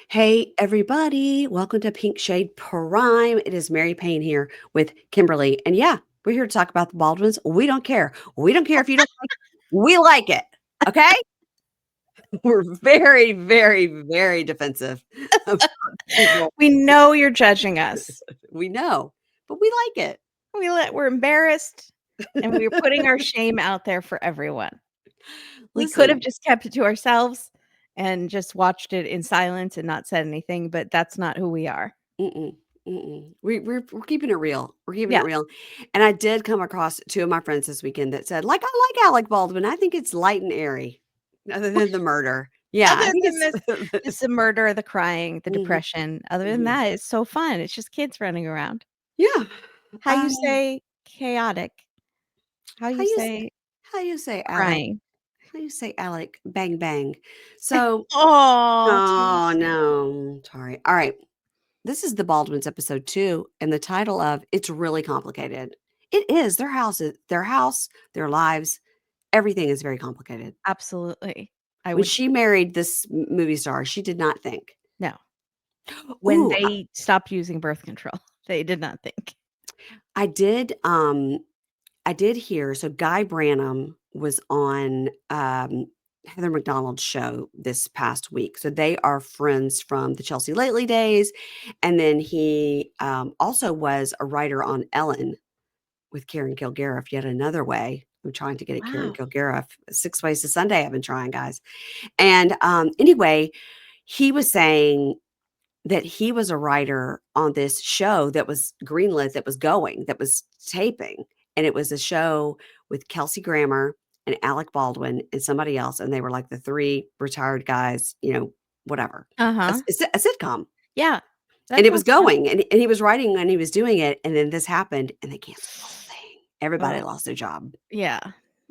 Hey, everybody. Welcome to Pink Shade Prime. It is Mary Payne here with Kimberly. And yeah, we're here to talk about the Baldwins. We don't care. We don't care if you don't like it. We like it. Okay? We're very, very, very defensive of people. We know you're judging us. We know, but we like it. We're embarrassed, and we're putting our shame out there for everyone. We could have Listen, just kept it to ourselves and just watched it in silence and not said anything, but that's not who we are. mm-mm, mm-mm. We're keeping it real. We're keeping it Yeah. real. And I did come across two of my friends this weekend that said, like, I like Alec Baldwin. I think it's light and airy, other than the murder. Yeah, I Other think than it's this the murder, the crying, the Mhm, depression, other than mhm. that, it's so fun. It's just kids running around. Yeah. How you say chaotic? How How you you s say how you say Alec? crying? How you say Alec bang bang? So Oh, too oh, sweet. no. Sorry. All right. This is the Baldwins episode 2, and the title of It's Really Complicated. It is. Their house, their lives, everything is very complicated. Absolutely. I When would she married this movie star, she did not think. no. When Ooh, they stopped using birth control, they did not think. I did, I did hear so Guy Branum was on, Heather McDonald's show this past week. So they are friends from the Chelsea Lately days, and then he, also was a writer on Ellen with Karen Kilgariff, yet another way. I'm trying to get at Karen Wow. Kilgariff. 6 Ways to Sunday I've been trying, guys. And, anyway, he was saying that he was a writer on this show that was greenlit, that was taping, and it was a show with Kelsey Grammer and Alec Baldwin and somebody else, and they were like the 3 retired guys, whatever, Uh-huh. a sitcom, Yeah. and That it was sounds fun. going, and he was writing and he was doing it, and then this happened, and they canceled the whole thing. Everybody Oh, lost their job. yeah.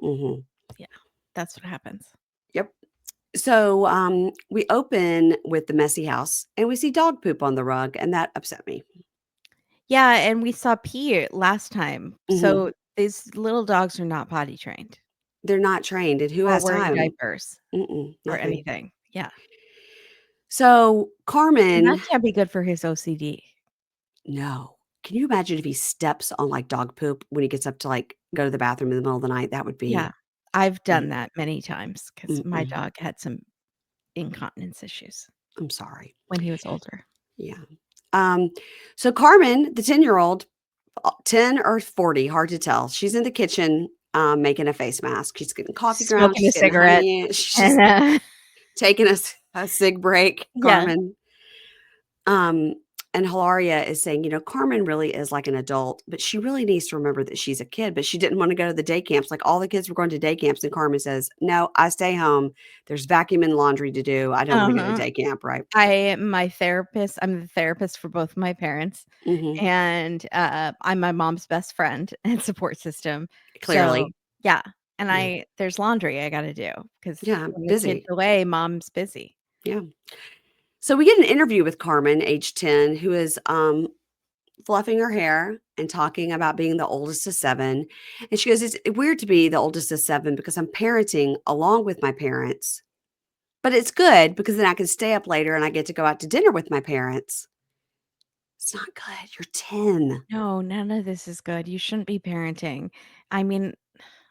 Mhm. Yeah. That's what happens. Yep. So, we open with the messy house, and we see dog poop on the rug, and that upset me. Yeah, and we saw pee last time. Mhm. So these little dogs are not potty trained They're not trained, and who or has wearing time? diapers Mm-mm, or nothing. anything. Yeah. So, And that Carmen can't be good for his OCD. no. Can you imagine if he steps on, like, dog poop when he gets up to, like, go to the bathroom in the middle of the night? That would Yeah. be I've done mm, that many times because my mm-mm. dog had some incontinence issues I'm sorry. when he was older. Yeah. Um, so Carmen, the 10-year-old, 10 or 40, hard to tell. She's in the kitchen, making a face mask. She's getting coffee grounds. Smoking She's a getting cigarette honey in. She's just and, taking a cig break, yeah. Carmen. Um, and Hilaria is saying, Carmen really is like an adult, but she really needs to remember that she's a kid, but she didn't want to go to the day camps. Like all the kids were going to day camps. And Carmen says, no, I stay home. There's vacuum and laundry to do. I don't want to go to Uh-huh. day camp. Right. I'm the therapist for both my parents, Hmm. and, I'm my mom's best friend and support system. So, Clearly. yeah, and Yeah. there's laundry I gotta do because Yeah. when the kid's Busy. away, mom's busy. Yeah. So we get an interview with Carmen, age 10, who is fluffing her hair and talking about being the oldest of 7. And she goes, it's weird to be the oldest of 7 because I'm parenting along with my parents. But it's good because then I can stay up later and I get to go out to dinner with my parents. It's not good. You're 10. No, none of this is good. You shouldn't be parenting. I mean,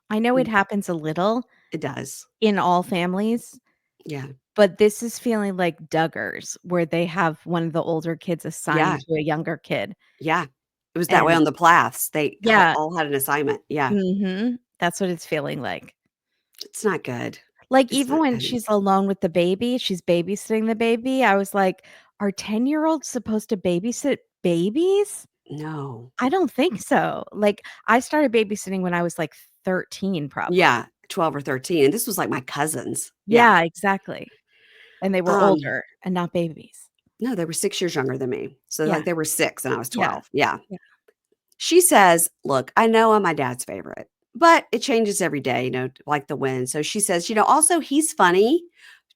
I know it Mm, happens a little it does. in all families, Yeah. but this is feeling like Duggars, where they have one of the older kids Yeah. assigned to a younger kid, Yeah. It was that way and on the Plaths. They yeah, all had an assignment. Yeah. mhm, that's what it's feeling like. It's not good. Like, It's even not when good. she's alone with the baby, she's babysitting the baby, I was like, "Are 10-year-olds supposed to babysit babies? No. I don't think so." Like, I started babysitting when I was, like, 13 probably. Yeah. 12 or 13. And this was like my cousins. Yeah. Yeah, exactly, and they were Um, older and not babies. no, they were 6 years younger than me. So Yeah, like they were 6 and I was yeah, 12. Yeah. yeah. She says, "Look, I know I'm my dad's favorite, but it changes every day, like the wind." So she says, "Also, he's funny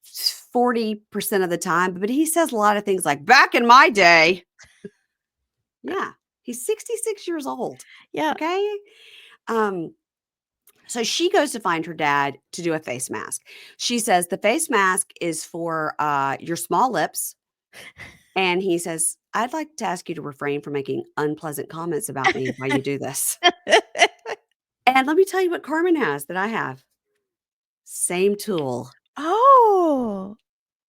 40% of the time, but he says a lot of things like, back in my day." Yeah, he's 66 years old. Yeah. Okay. Um, so she goes to find her dad to do a face mask. She says the face mask is for your small lips And he says, "I'd like to ask you to refrain from making unpleasant comments about me while you do this." And let me tell you what Carmen has that I have. Same tool. Oh,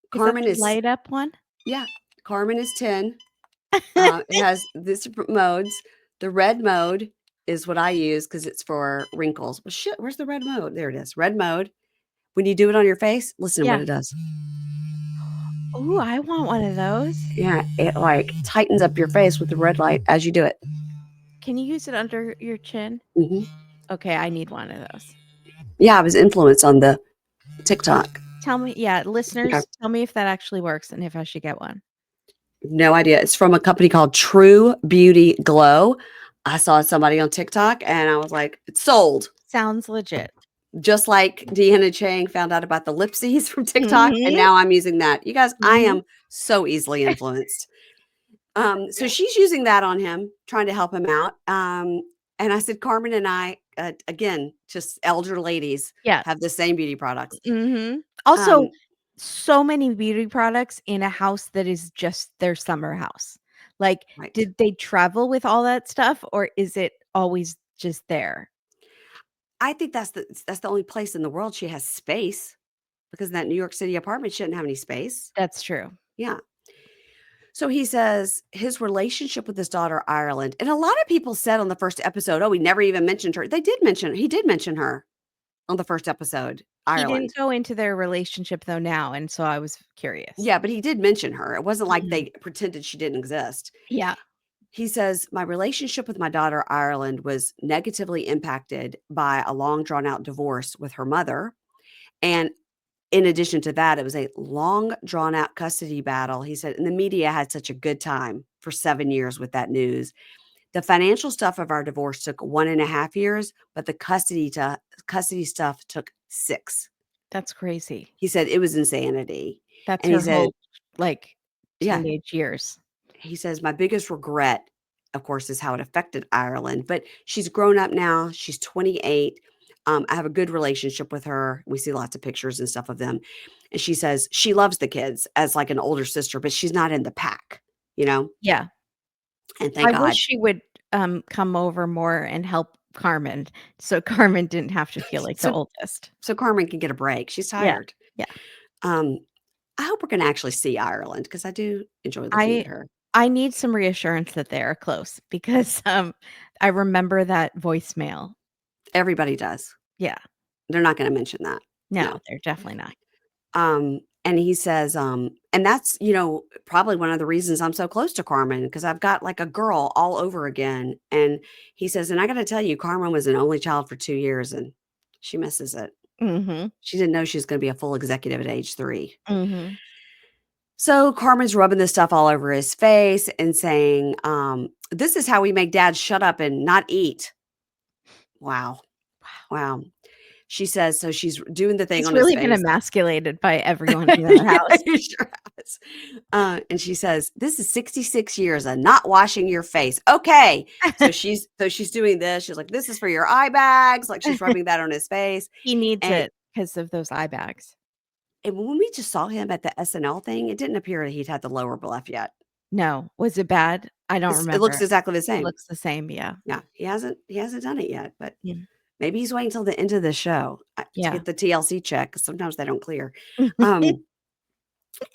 is that Carmen the is light up one? yeah, Carmen is 10. It has this different modes. The red mode is what I use because it's for wrinkles. Well, shit, where's the red mode? There it is. Red mode. When you do it on your face, listen to what Yeah. it does. Ooh, I want one of those. Yeah, it like tightens up your face with the red light as you do it. Can you use it under your chin? Mhm. Okay, I need one of those. Yeah, I was influenced on the TikTok. Tell me, yeah, Okay. listeners, tell me if that actually works and if I should get one. No idea. It's from a company called True Beauty Glow. I saw somebody on TikTok and I was like, it's sold. Sounds legit. Just like Deanna Chang found out about the lipsies from TikTok, and Mhm, now I'm using that. You guys, I mhm. am so easily influenced. So she's using that on him, trying to help him out. And I said, Carmen and I, again, just elder ladies, have Yes. the same beauty products. Mhm. Also, Um, so many beauty products in a house that is just their summer house. Like, right. did they travel with all that stuff, or is it always just there? I think that's the only place in the world she has space because in that New York City apartment she didn't have any space. That's true. Yeah. So he says his relationship with his daughter Ireland, and a lot of people said on the first episode, "Oh, he never even mentioned her." He did mention her on the first episode, He didn't Ireland. go into their relationship though now, and so I was curious. Yeah, but he did mention her. It wasn't like Mhm. they pretended she didn't exist. Yeah. He says, "My relationship with my daughter Ireland was negatively impacted by a long drawn out divorce with her mother. And in addition to that, it was a long drawn out custody battle." He said, "And the media had such a good time for 7 years with that news. The financial stuff of our divorce took 1.5 years, but the custody stuff took 6." That's crazy. He said it was insanity. That's And he her said, whole, like, yeah, teenage years. he says, "My biggest regret, of course, is how it affected Ireland, but she's grown up now. She's 28. I have a good relationship with her. We see lots of pictures and stuff of them." And she says she loves the kids as like an older sister, but she's not in the pack, you know? Yeah. And thank I wish God. she would, come over more and help Carmen, so Carmen didn't have to feel like the So oldest. so Carmen can get a break. She's Yeah. tired. Yeah. Um, I hope we're gonna actually see Ireland because I do enjoy looking at I her. I need some reassurance that they are close because, I remember that voicemail. Everybody does. Yeah. They're not gonna mention that. No, No. they're definitely not. And he says, and that's, probably one of the reasons I'm so close to Carmen because I've got like a girl all over again. And he says, and I got to tell you, Carmen was an only child for 2 years and she misses it. Mhm. She didn't know she was going to be a full executive at age 3. Mhm. So Carmen's rubbing this stuff all over his face and saying, "This is how we make dad shut up and not eat." Wow. Wow. Wow. She says, so she's doing the thing He's on his really been face. emasculated by everyone in that Yeah, house. he sure has. And she says, "This is 66 years of not washing your face." Okay. So she's doing this. She's like, "This is for your eye bags." Like she's rubbing that on his face. He needs And, it because of those eye bags. and when we just saw him at the SNL thing, it didn't appear that he'd had the lower bluff yet. No. Was it bad? I don't It looks remember. exactly the It same. looks the same, yeah. Yeah, he hasn't done it yet, but Mm. maybe he's waiting till the end of the show, to Yeah. get the TLC check 'cause sometimes they don't clear. Um,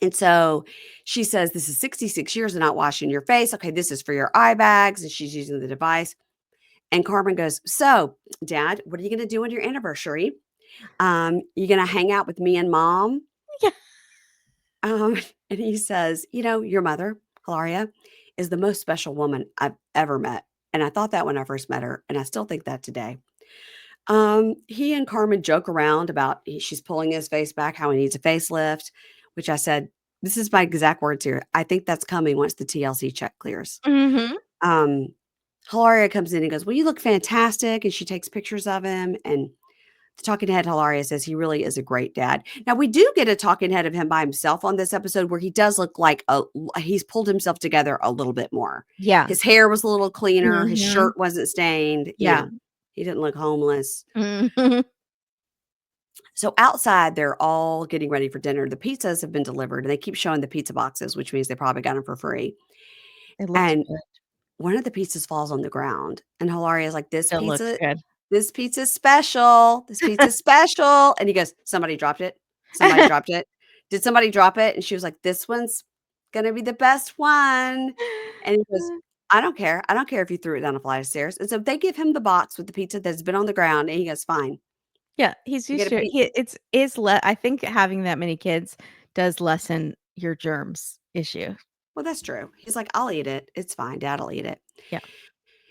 and so she says, "This is 66 years of not washing your face. Okay, this is for your eye bags," and she's using the device. And Carmen goes, "So, Dad, what are you gonna do on your anniversary? You gonna hang out with me and Mom?" Yeah. And he says, "Your mother, Hilaria, is the most special woman I've ever met. And I thought that when I first met her, and I still think that today." He and Carmen joke around about she's pulling his face back, how he needs a facelift, which I said, this is my exact words here. I think that's coming once the TLC check clears. Mhm. Um, Hilaria comes in and goes, "Well, you look fantastic." And she takes pictures of him. And the talking head, Hilaria, says he really is a great dad. Now, we do get a talking head of him by himself on this episode where he does look like he's pulled himself together a little bit more. Yeah. His hair was a little cleaner. His Mhm. shirt wasn't stained. Yeah. He didn't look homeless. Mhm. So outside, they're all getting ready for dinner. The pizzas have been delivered, and they keep showing the pizza boxes, which means they probably got them for free. It looks And good. one of the pizzas falls on the ground, and Hilaria's like, It looks good. This pizza's special. This pizza's special." And he goes, "Somebody dropped it. Somebody dropped it. Did somebody drop it?" And she was like, "This one's gonna be the best one." And he goes, "I don't care. I don't care if you threw it down a flight of stairs." And so they give him the box with the pizza that's been on the ground, and he goes, "Fine. Yeah, he's You get used a to it. pi." He it's le I think having that many kids does lessen your germs issue. Well, that's true. He's like, "I'll eat it. It's fine. Dad'll eat it." Yeah,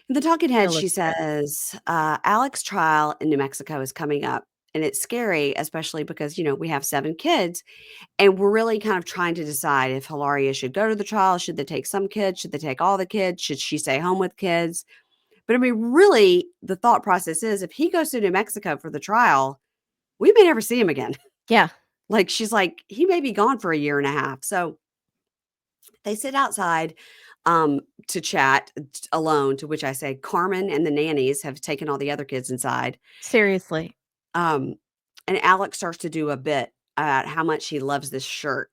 In the talking head, it she looks good. says, Alec's trial in New Mexico is coming up. And it's scary, especially because, we have 7 kids. And we're really kind of trying to decide if Hilaria should go to the trial. Should they take some kids? Should they take all the kids? Should she stay home with kids? But I mean, really, the thought process is if he goes to New Mexico for the trial, we may never see him again. Yeah. Like, she's like, he may be gone for a year and a half. So they sit outside to chat alone, to which I say, Carmen and the nannies have taken all the other kids inside. Seriously. Um, and Alec starts to do a bit about how much he loves this shirt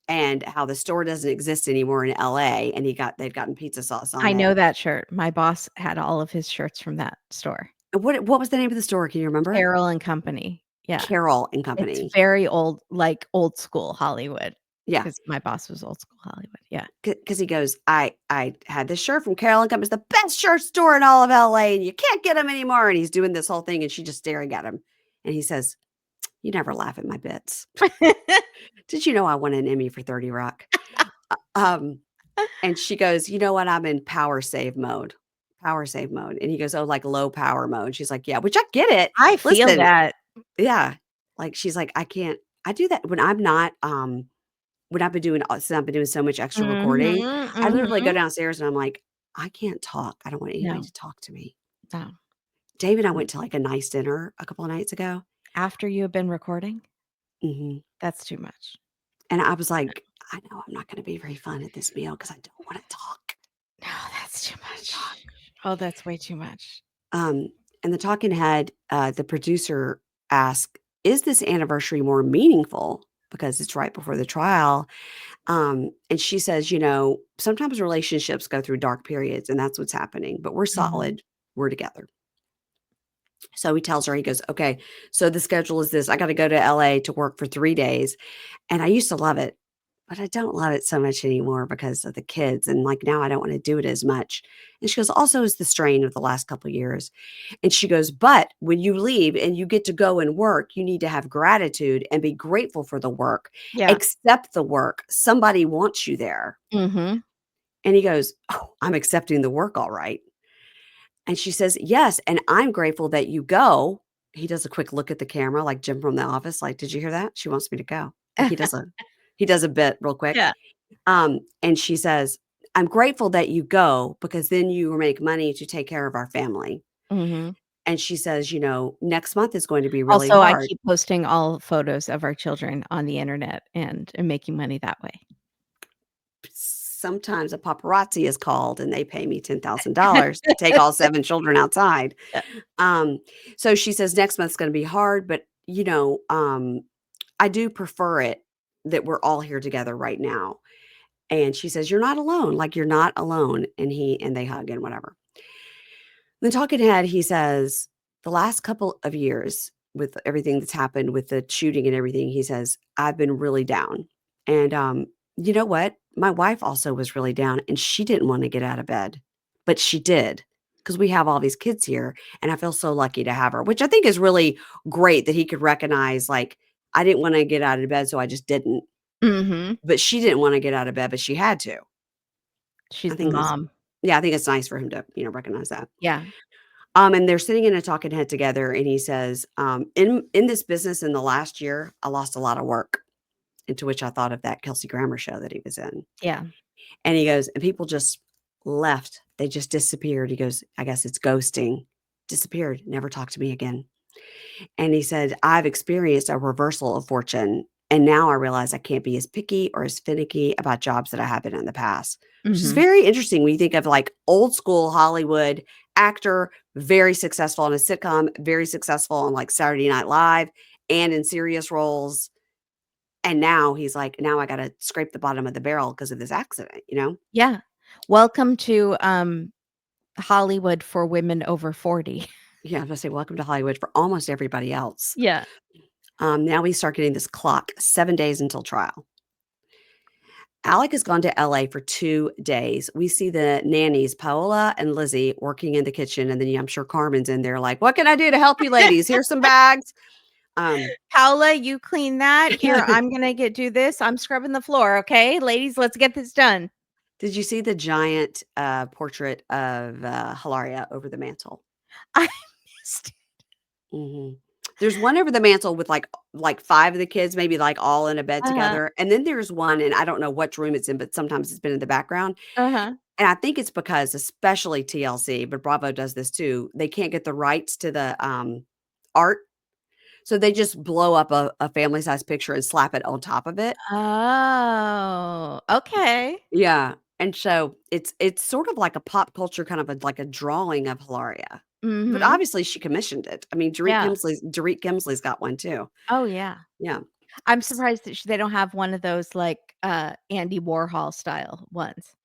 and how the store doesn't exist anymore in LA. And they'd gotten pizza sauce on I it. know that shirt. My boss had all of his shirts from that store. And what was the name of the store? Can you remember? Carol& and Company. Yeah. Carol and It's Company. very old, like, old school Hollywood. Yeah. Because my boss was old school Hollywood. Yeah. Because he goes, I had this shirt from Carol and Company. It's the best shirt store in all of LA, and you can't get them anymore. And he's doing this whole thing, and she's just staring at him. And he says, "You never laugh at my bits. Did you know I won an Emmy for 30 Rock?" And she goes, "You know what? I'm in power save mode. Power save mode." And he goes, "Oh, like low power mode." She's like, "Yeah," which I get it. I feel Listen, that. yeah. Like she's like, I do that when I'm not when I've been doing since I've been doing so much extra recording. Mhm, I literally go mhm. downstairs and I'm like, I can't talk. I don't want anybody No, to talk to me. no. Dave and I went to like a nice dinner a couple of nights ago. After you have been recording? Mhm. That's too much. And I was like, I know I'm not going to be very fun at this meal because I don't want to talk. No, that's too I wanna much. talk. Oh, that's way too much. Um, and the talking head, the producer asked, "Is this anniversary more meaningful because it's right before the trial?" And she says, "Sometimes relationships go through dark periods, and that's what's happening, but we're Mhm. solid. We're together." So he tells her, he goes, "Okay, so the schedule is this. I got to go to LA to work for 3 days. And I used to love it, but I don't love it so much anymore because of the kids. And like now I don't want to do it as much." And she goes, "Also is the strain of the last couple of years." And she goes, "But when you leave and you get to go and work, you need to have gratitude and be grateful for the work, Yeah. accept the work. Somebody wants you there." Mhm. And he goes, "Oh, I'm accepting the work. All right." And she says, "Yes, and I'm grateful that you go." He does a quick look at the camera like Jim from The Office, like, "Did you hear that? She wants me to go." Like he does a bit real quick. Yeah. And she says, "I'm grateful that you go because then you make money to take care of our family." Mhm. And she says, "Next month is going to be really Also, I hard." keep posting all photos of our children on the internet and making money that way. Sometimes a paparazzi is called and they pay me $10,000 to take all 7 children outside. Yeah. Um, so she says next month's gonna be hard, but, I do prefer it that we're all here together right now. And she says, "You're not alone, like, you're not alone." And they hug and whatever. The talking head, he says, the last couple of years with everything that's happened with the shooting and everything, he says, "I've been really down." And you know what? My wife also was really down and she didn't want to get out of bed, but she did because we have all these kids here. And I feel so lucky to have her, which I think is really great that he could recognize, like, I didn't want to get out of bed, so I just didn't. Mhm. But she didn't want to get out of bed, but she had to. I She's the think that's, mom. yeah, I think it's nice for him to, recognize that. Yeah. And they're sitting in a talking head together, and he says, "In this business in the last year, I lost a lot of work." And to which I thought of that Kelsey Grammer show that he was in. Yeah. And he goes, "And people just left. They just disappeared." He goes, "I guess it's ghosting. Disappeared, never talked to me again." And he said, "I've experienced a reversal of fortune. And now I realize I can't be as picky or as finicky about jobs that I have been in the past." Which is Mhm. very interesting when you think of like old school Hollywood actor, very successful on a sitcom, very successful on like Saturday Night Live. and in serious roles. And now he's like, now I got to scrape the bottom of the barrel because of this accident, you know? Yeah. Welcome to Hollywood for women over 40. Yeah, I'm gonna say welcome to Hollywood for almost everybody else. Yeah. Now we start getting this clock, 7 days until trial. Alec has gone to LA for 2 days. We see the nannies, Paola and Lizzie, working in the kitchen, and then I'm sure Carmen's in there like, "What can I do to help you ladies? Here's some bags." Um, Paula, you clean that. Here, I'm gonna do this. I'm scrubbing the floor. Okay, ladies, let's get this done. did you see the giant, portrait of, Hilaria over the mantle? I missed. Mhm. There's one over the mantle with, like 5 of the kids, maybe, like, all in a bed Uh-huh. together, and then there's one, and I don't know which room it's in, but sometimes it's been in the background, Uh-huh. and I think it's because, especially TLC, but Bravo does this too, they can't get the rights to the, art, so they just blow up a family-size picture and slap it on top of it. Oh, okay. Yeah, and so it's sort of like a pop culture kind of like a drawing of Hilaria, but Mhm. obviously she commissioned it. I mean, Yeah. Dorit Kemsley's got one too. Oh, yeah. Yeah. I'm surprised that they don't have one of those, like, Andy Warhol style ones,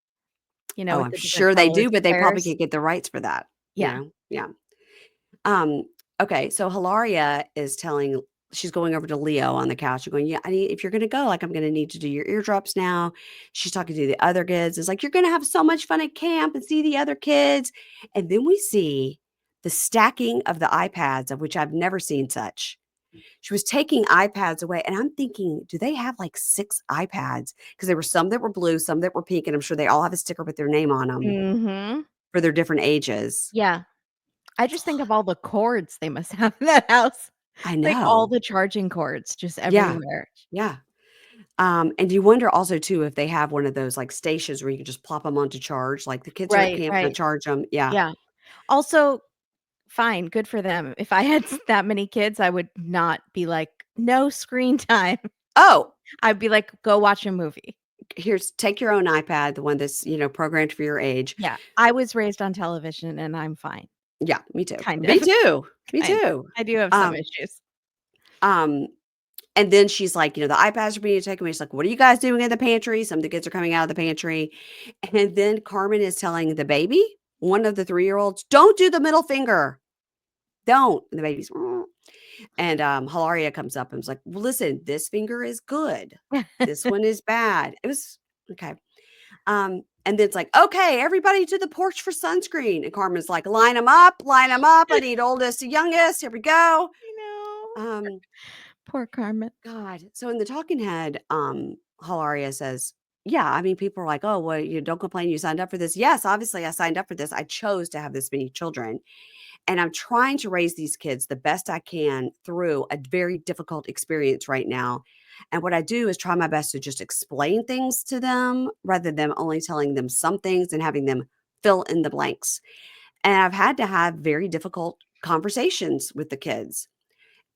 Oh, with I'm the different sure they color do, but they probably squares. can't get the rights for that, you Yeah. know? Yeah. Um, okay, so Hilaria is telling she's going over to Leo on the couch and going, "Yeah, I need if you're gonna go, like, I'm gonna need to do your eardrops now." She's talking to the other kids. It's like, "You're gonna have so much fun at camp and see the other kids." And then we see the stacking of the iPads, of which I've never seen such. She was taking iPads away, and I'm thinking, do they have, like, 6 iPads? Because there were some that were blue, some that were pink, and I'm sure they all have a sticker with their name on them Mhm. for their different ages. Yeah. I just think of all the cords they must have in that house. I Like, all know. the charging cords just Yeah, everywhere. yeah. And you wonder also too if they have one of those, like, stations where you can just plop them on to charge, like, the kids are at Right, camp, gonna right. charge them. Yeah. Yeah. Also, fine, good for them. If I had that many kids, I would not be like, "No screen time." Oh, I'd be like, "Go watch a movie." here's take your own iPad, the one that's, programmed for your age. Yeah. I was raised on television, and I'm fine. Yeah, me too. Kind Me of, too. Me kind of. too. I do have some Um, issues. um, and then she's like, "The iPads are being taken away." She's like, "What are you guys doing in the pantry?" Some of the kids are coming out of the pantry. And then Carmen is telling the baby, one of the 3-year-olds, "Don't do the middle finger. Don't." And the baby's, "Mm." And, Hilaria comes up and was like, "Well, listen, this finger is good. This one is bad." It was okay. And then it's like, "Okay, everybody to the porch for sunscreen." And Carmen's like, line them up, line them up. I need oldest to youngest. Here we go." I know. Um, Poor Carmen. God. So in the talking head, Hilaria says, "Yeah, I mean, people are like, oh, well, you don't complain. You signed up for this." Yes, obviously I signed up for this. I chose to have this many children. And I'm trying to raise these kids the best I can through a very difficult experience right now. And what I do is try my best to just explain things to them rather than only telling them some things and having them fill in the blanks. And I've had to have very difficult conversations with the kids.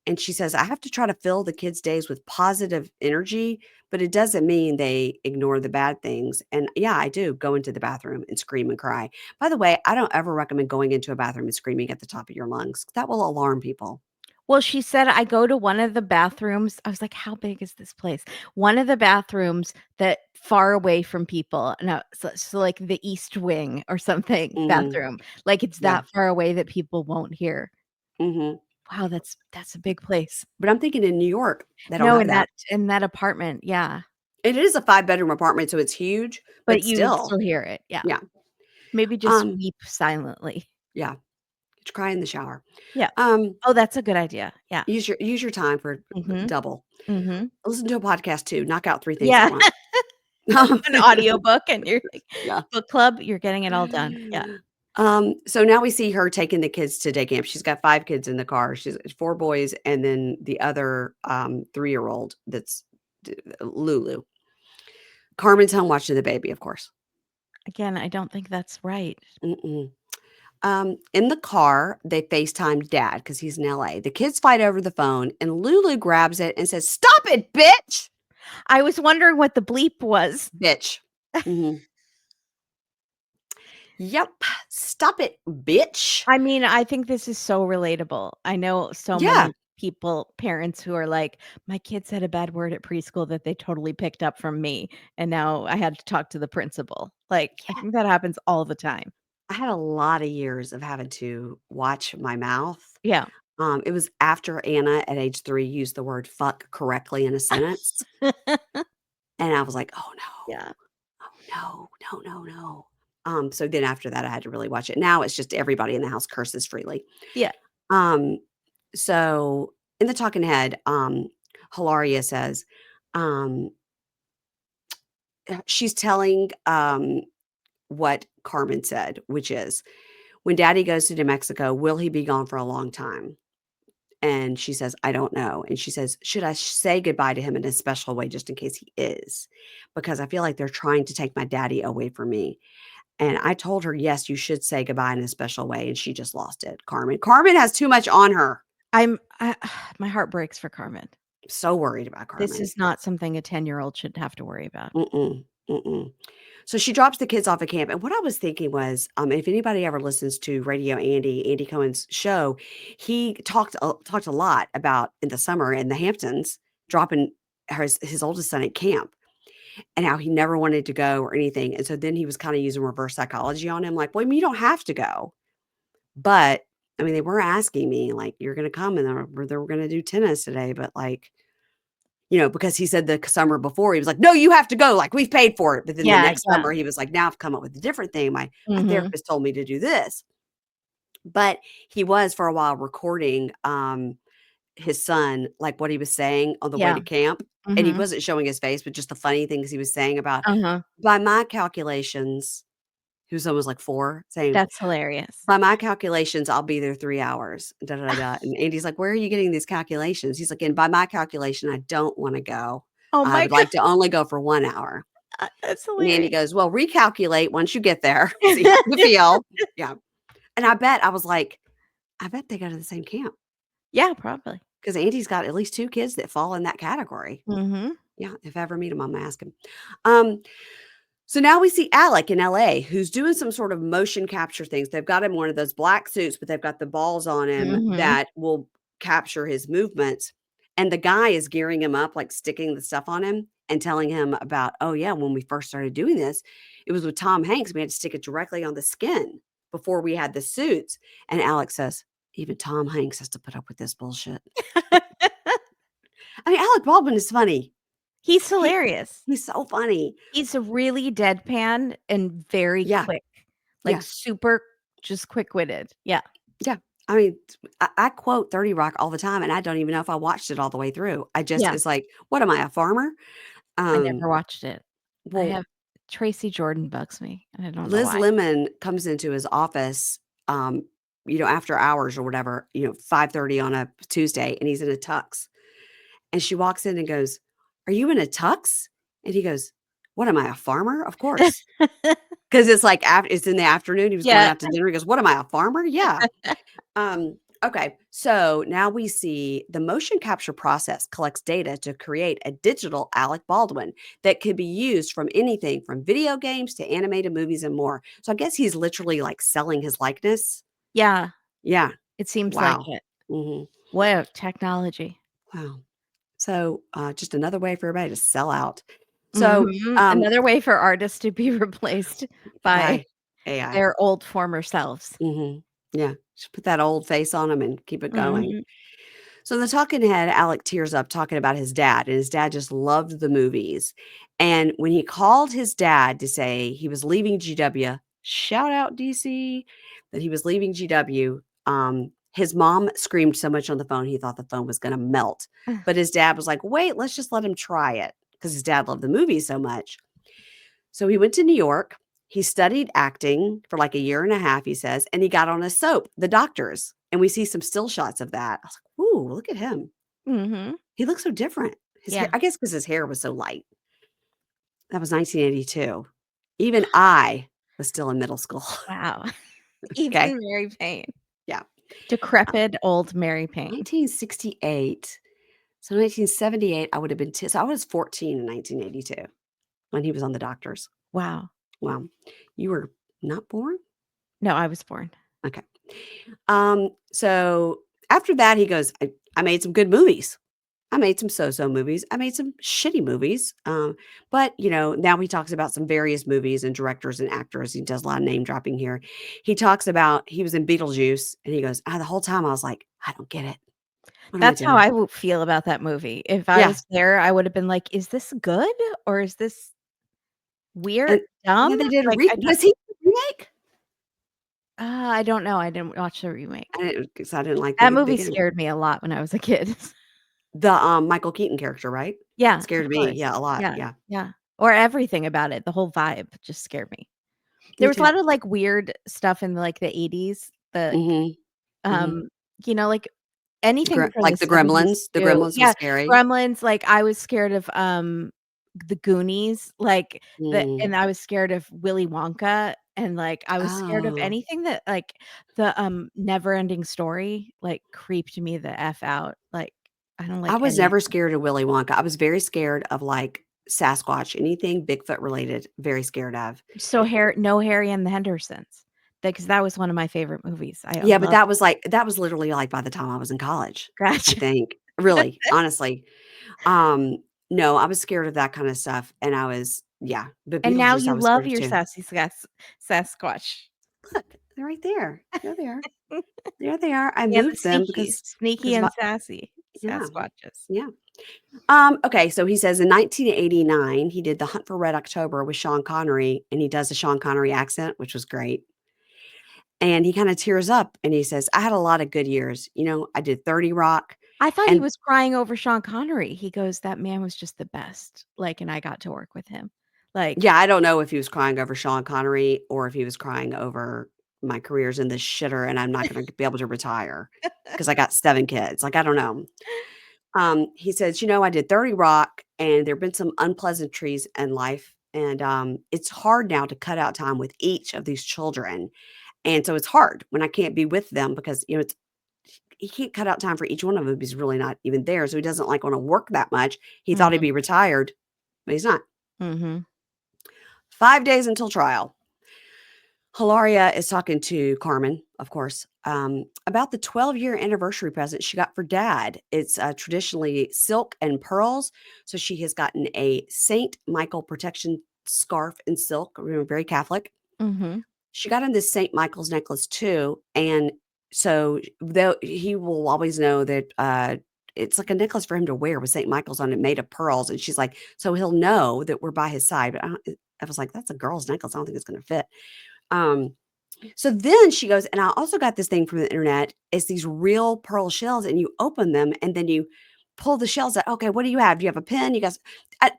And she says, I have to try to fill the kids' days with positive energy, but it doesn't mean they ignore the bad things. And yeah, I do go into the bathroom and scream and cry. By the way, I don't ever recommend going into a bathroom and screaming at the top of your lungs. That will alarm people. Well, she said, "I go to one of the bathrooms." I was like, "How big is this place?" One of the bathrooms that far away from people. No, so like the East Wing or something Hmm. bathroom. Like it's Yeah. that far away that people won't hear. Hmm. Wow, that's a big place. But I'm thinking in New York, they don't No, have in that. that apartment, yeah, It is a 5-bedroom apartment, so it's huge, but but you would still. still hear it, yeah. Yeah. Maybe just Um, weep silently. yeah. Just cry in the shower. Yeah. Um, Oh, that's a good idea, yeah. use your time for Mhm, double. mhm. Listen to a podcast too. Knock out 3 things at Yeah. once. An audiobook and you're like Yeah. book club, you're getting it all done, yeah. So now we see her taking the kids to day camp. She's got 5 kids in the car. She's 4 boys and then the other, 3-year-old that's Lulu. Carmen's home watching the baby, of course. Again, I don't think that's right. Mm-mm. In the car, they FaceTime dad because he's in LA. The kids fight over the phone, and Lulu grabs it and says, "Stop it, bitch! I was wondering what the bleep was. Bitch." Mhm. Yep. Stop it, bitch. I mean, I think this is so relatable. I know so Yeah. many parents who are like, my kid said a bad word at preschool that they totally picked up from me, and now I had to talk to the principal. Like, I Yeah. think that happens all the time. I had a lot of years of having to watch my mouth. Yeah. It was after Anna at age 3 used the word "fuck" correctly in a sentence, and I was like, "Oh, no. Yeah. Oh, no. No, no, no." So then after that, I had to really watch it. Now it's just everybody in the house curses freely. Yeah. Um, so in the talking head, Hilaria says, um, she's telling, what Carmen said, which is, "When daddy goes to New Mexico, will he be gone for a long time?" And she says, "I don't know." And she says, "Should I say goodbye to him in a special way just in case he is? Because I feel like they're trying to take my daddy away from me." And I told her, "Yes, you should say goodbye in a special way." And she just lost it. Carmen. Carmen has too much on her. I my heart breaks for Carmen. So worried about This Carmen. is not something a 10-year-old should have to worry about. Mm-mm, mm-mm. So she drops the kids off at camp, and what I was thinking was, if anybody ever listens to Radio Andy Cohen's show, he talked a lot about in the summer in the Hamptons dropping his oldest son at camp and how he never wanted to go or anything, and so then he was kinda using reverse psychology on him, like, "Well, I mean, you don't have to go." But, I mean, they were asking me, like, "You're gonna come and they were gonna do tennis today," but, like, because he said the summer before, he was like, "No, you have to go, like, we've paid for it." But then the Yeah, next yeah. summer, he was like, "Now I've come up with a different thing. My Mhm. therapist told me to do this." But he was for a while recording, his son, like, what he was saying on the way Yeah. to camp, and he Mhm. wasn't showing his face, but just the funny things he was saying about, Uh-huh. "By my calculations," his son was, like, 4, saying, That's hilarious. "By my calculations, I'll be there 3 hours, da, da, da, da," and Andy's like, "Where are you getting these calculations?" He's like, "And by my calculation, I don't wanna go. Oh I my would god, like to only go for 1 hour." that's And Andy hilarious. goes, "Well, recalculate once you get there, see how you feel." Yeah, and I was like, I bet they go to the same camp Yeah, probably. because Andy's got at least 2 kids that fall in that category. Mhm. Yeah, if I ever meet him, Imma ask him. Um, so now we see Alec in LA who's doing some sort of motion capture things. They've got him in one of those black suits, but they've got the balls on him Mhm. that will capture his movements, and the guy is gearing him up, like, sticking the stuff on him and telling him about, "Oh, yeah, when we first started doing this, it was with Tom Hanks, we had to stick it directly on the skin before we had the suits," and Alex says, "Even Tom Hanks has to put up with this bullshit." I mean, Alec Baldwin is funny. He's He hilarious. he's so funny. He's really deadpan and very Yeah, quick, like, yeah. super just quick-witted. Yeah, Yeah. I mean, I quote 30 Rock all the time, and I don't even know if I watched it all the way through. I just yeah. it's like, what am I, a farmer? I Um, never watched it. I well, have Tracy Jordan bugs me, and I don't know Liz why. Lemon comes into his office, after hours or whatever, 5:30 on a Tuesday, and he's in a tux. And she walks in and goes, "Are you in a tux?" And he goes, "What am I, a farmer? Of course." 'Cause it's like it's in the afternoon. He was going Yeah. out to dinner. He goes, "What am I, a farmer?" Yeah. Okay, so now we see the motion capture process collects data to create a digital Alec Baldwin that could be used from anything from video games to animated movies and more. So I guess he's literally like selling his likeness. Yeah, Yeah. it seems like Wow. it. Mhm. What technology. Wow. So just another way for everybody to sell out. So Mhm. Another way for artists to be replaced by by AI. their old former selves. Yeah. Just put that old face on him and keep it going. Mhm. So in the talking head, Alec tears up talking about his dad, and his dad just loved the movies. And when he called his dad to say he was leaving GW, shout out DC, that he was leaving GW, his mom screamed so much on the phone he thought the phone was going to melt. But his dad was like, "Wait, let's just let him try it," because his dad loved the movies so much. So he went to New York. He studied acting for like a year and a half, he says, and he got on a soap, The Doctors. And we see some still shots of that. I was like, "Ooh, look at him. Mhm. He looks so different." His hair, Yeah. I guess because his hair was so light. That was 1982. Even I was still in middle school. Wow. Okay. Even Mary Payne. Yeah. Uh, Decrepit old Mary Payne. 1968. So 1978, I would have been, so I was 14 in 1982 when he was on The Doctors. Wow. Wow. You were not born? No, I was born. Okay. So After that, he goes, I made some good movies. I made some so-so movies. I made some shitty movies. But now he talks about some various movies and directors and actors. He does a lot of name dropping here. He talks about he was in Beetlejuice, and he goes, the whole time I was like, I don't get it. What am I That's how doing? I would feel about that movie. If I Yeah, was there, I would have been like, "Is this good or is this weird, and dumb?" then they did a Like, I don't was he in the remake? I don't know. I didn't watch the remake. I didn't like That the movie beginning. scared me a lot when I was a kid. The Michael Keaton character, right? Yeah, of Scared me. course. Yeah, a lot. Yeah, Yeah, yeah. Or everything about it, the whole vibe just scared me. There me was a too. lot of, like, weird stuff in, like, the '80s, the Hmm. Hmm. um, like, anything from the Like the '70s Gremlins. The too. Gremlins was Yeah, scary. Gremlins, like, I was scared of, the Goonies, like, Mm. and I was scared of Willy Wonka, and, like, I was scared of Oh. anything that, like, the, Neverending Story, like, creeped me the F out, like, I don't I like was any of never them. scared of Willy Wonka. I was very scared of, like, Sasquatch, anything Bigfoot related, very scared of. So no Harry and the Hendersons, because that was one of my favorite movies. I Yeah, but love that was literally, like, by the time I was in college, I Gotcha. think. Really, honestly. Um, no, I was scared of that kinda stuff, and I was yeah, but And now Beetlejuice I you was love scared of your too. sassy Sasquatch. Look, they're right there. There they are. There they are. I And the moved them sneaky because and sassy yeah, Sasquatches. yeah. Okay, so he says in 1989, he did The Hunt for Red October with Sean Connery, and he does the Sean Connery accent, which was great. And he kinda tears up and he says, "I had a lot of good years. I did 30 Rock." I thought he And was crying over Sean Connery. He goes, "That man was just the best, like, and I got to work with him." Like, yeah, I don't know if he was crying over Sean Connery or if he was crying over my career's in the shitter and I'm not gonna be able to retire because I got 7 kids. Like, I don't know. He says, I did 30 Rock and there've been some unpleasantries in life. And it's hard now to cut out time with each of these children. And so it's hard when I can't be with them because, he can't cut out time for each one of them. He's really not even there. So he doesn't like want to work that much. He thought he'd mhm, be retired, but he's not. mhm. 5 days until trial. Hilaria is talking to Carmen, of course, about the 12-year anniversary present she got for dad. It's traditionally silk and pearls. So she has gotten a Saint Michael protection scarf in silk. We're very Catholic. Mhm. She got him this Saint Michael's necklace too. And so though he will always know that it's like a necklace for him to wear with Saint Michael's on it, made of pearls. And she's like, so he'll know that we're by his side. But I was like, that's a girl's necklace. I don't think it's going to fit. Um, so then she goes, and I also got this thing from the internet. It's these real pearl shells, and you open them, and then you pull the shells out. Okay, what do you have? Do you have a pen? You guys,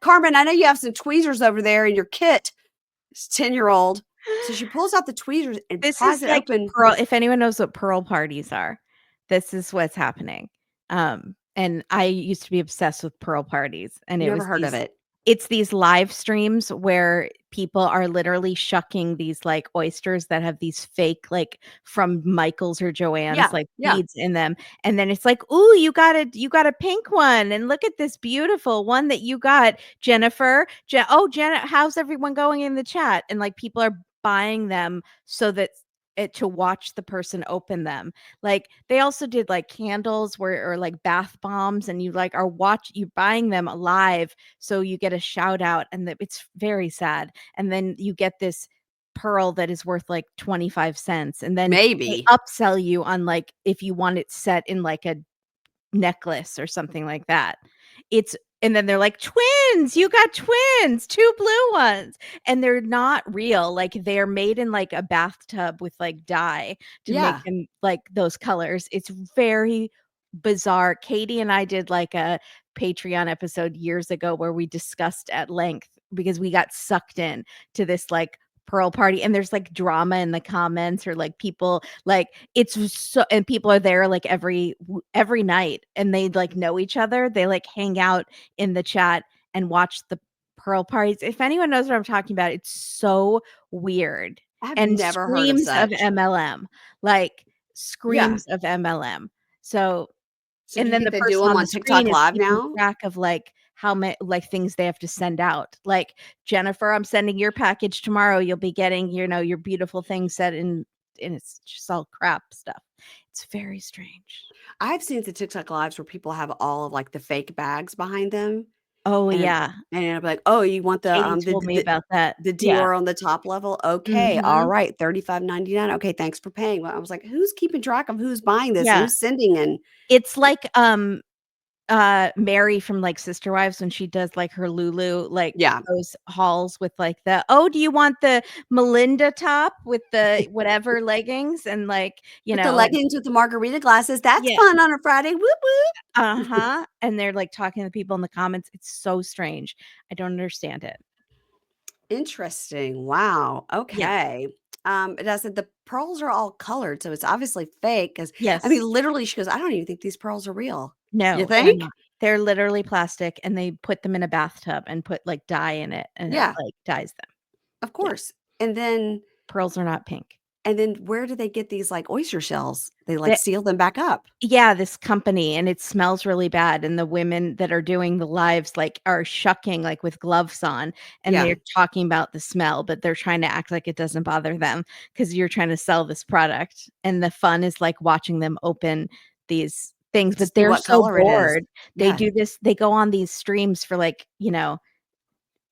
Carmen, I know you have some tweezers over there in your kit. It's 10-year-old. So she pulls out the tweezers and This pries is it like open. pearl if anyone knows what pearl parties are, this is what's happening. And I used to be obsessed with pearl parties, and Never heard of it. it's these live streams where people are literally shucking these, like, oysters that have these fake, like, from Michael's or Joann's, Yeah, like, yeah. beads in them, and then it's like, "Ooh, you got a pink one, and look at this beautiful one that you got, Jennifer. Janet, how's everyone going in the chat?" And, like, people are buying them so that to watch the person open them. Like, they also did, like, candles where or, like, bath bombs, and you, like, you buying them live so you get a shout out, and it's very sad. And then you get this pearl that is worth like 25 cents, and then they Maybe. upsell you on, like, if you want it set in like a necklace or something like that. It's and then they're like, "Twins, you got twins, 2 blue ones." And they're not real, like, they're made in, like, a bathtub with, like, dye to make Yeah. them, like, those colors. It's very bizarre. Katie and I did, like, a Patreon episode years ago where we discussed at length because we got sucked in to this, like, pearl party, and there's, like, drama in the comments or, like, people like, it's so and people are there, like, every night, and they, like, know each other. They, like, hang out in the chat and watch the pearl parties. If anyone knows what I'm talking about, it's so weird I've and never heard of screams of such. MLM, like, Yeah. screams of MLM. So So do and you then think the they do person them on the on screen TikTok is Live keeping now? track of, like, how many like, things they have to send out. Like, "Jennifer, I'm sending your package tomorrow. You'll be getting, your beautiful thing set in," and it's just all crap stuff. It's very strange. I've seen the TikTok lives where people have all of, like, the fake bags behind them, Oh, and yeah. it'll be like, "Oh, you want Katie told me about that. the Yeah. Dior on the top level? Okay, Mhm. alright, 35.99. Okay, thanks for paying." Well, I was like, "Who's keeping track of who's buying this and Yeah. who's sending?" And It's like, Mary from, like, Sister Wives when she does, like, her Lulu, like, yeah. those hauls with, like, "Oh, do you want the Melinda top with the whatever leggings?" And, like, With the and leggings with the margarita glasses, that's yeah. fun on a Friday, whoop, whoop. Uh-huh, and they're, like, talking to people in the comments. It's so strange. I don't understand it. Interesting, wow, Yeah. okay. It I said the pearls are all colored, so it's obviously fake. Cause I mean, Yes. literally, she goes, "I don't even think these pearls are real." You No, they're think? not. They're literally plastic, and they put them in a bathtub and put, like, dye in it, and it, Yeah, like, dyes them. of Yeah. course, Pearls are not pink. and then where do they get these, like, oyster shells? They, like, The seal them back up. Yeah, this company, and it smells really bad, and the women that are doing the lives, like, are shucking, like, with gloves on, and Yeah, they're talking about the smell, but they're trying to act like it doesn't bother them because 'cause you're trying to sell this product, and the fun is, like, watching them open these things, to but see they're what so color it is. bored. Yeah. They go on these streams for, like,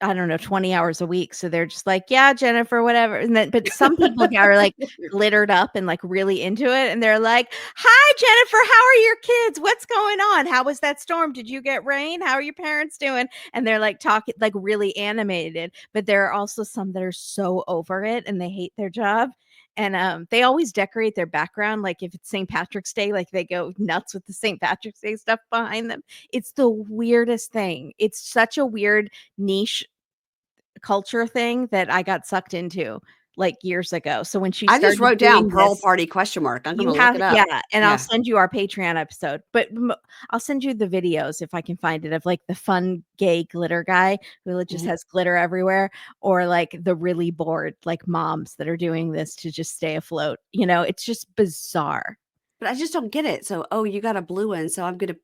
I don't know, 20 hours a week, so they're just like, "Yeah, Jennifer, whatever," and then but some people are, like, glittered up and, like, really into it, and they're like, "Hi, Jennifer, how are your kids? What's going on? How was that storm? Did you get rain? How are your parents doing?" And they're, like, talking like, really animated, but there are also some that are so over it, and they hate their job, and, they always decorate their background, like, if it's St. Patrick's Day, like, they go nuts with the St. Patrick's Day stuff behind them. It's the weirdest thing. It's such a weird niche culture thing that I got sucked into, like, years ago. So when she I just started wrote down doing "pearl this, party?" question mark. I'm you gonna look have it up. yeah, and I'll Yeah. send you our Patreon episode, but I'll send you the videos if I can find it of, like, the fun gay glitter guy who, like, just Mhm. has glitter everywhere, or, like, the really bored, like, moms that are doing this to just stay afloat, it's just bizarre. But I just don't get it. So, "Oh, you got a blue one, so I'm gonna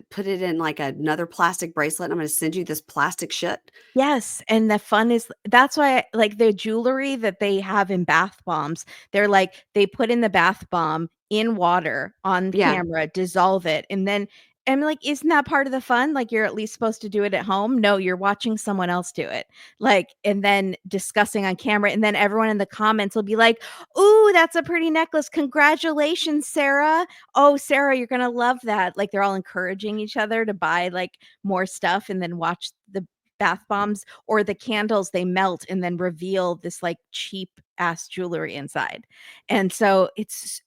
put it in, like, another plastic bracelet, and I'm gonna send you this plastic shit?" Yes, and the fun is that's why, like, the jewelry that they have in bath bombs, they're like they put in the bath bomb in water on Yeah. camera, dissolve it, and then I'm like, "Isn't that part of the fun? Like, you're at least supposed to do it at home." No, you're watching someone else do it, like, and then discussing on camera, and then everyone in the comments will be like, "Ooh, that's a pretty necklace. Congratulations, Sarah. Oh, Sarah, you're gonna love that." Like, they're all encouraging each other to buy, like, more stuff and then watch the bath bombs or the candles, they melt and then reveal this, like, cheap ass jewelry inside. And so it's